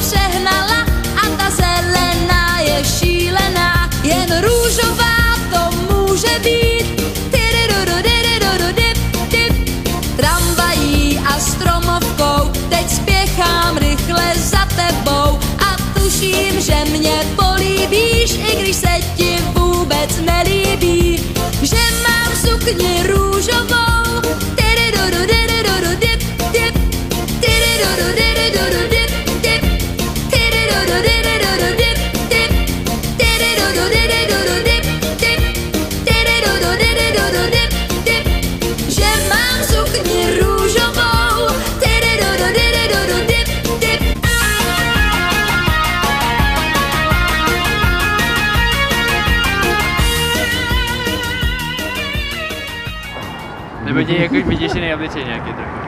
přehnala a ta zelená je šílená, jen růžová to může být. Tramvají a stromovkou teď spěchám rychle za tebou a tuším, že mě políbíš, i když se ti vůbec nelíbí, že mám sukni růžovou. Nebo tě jako vidíš jiný obličej nějaký trochu.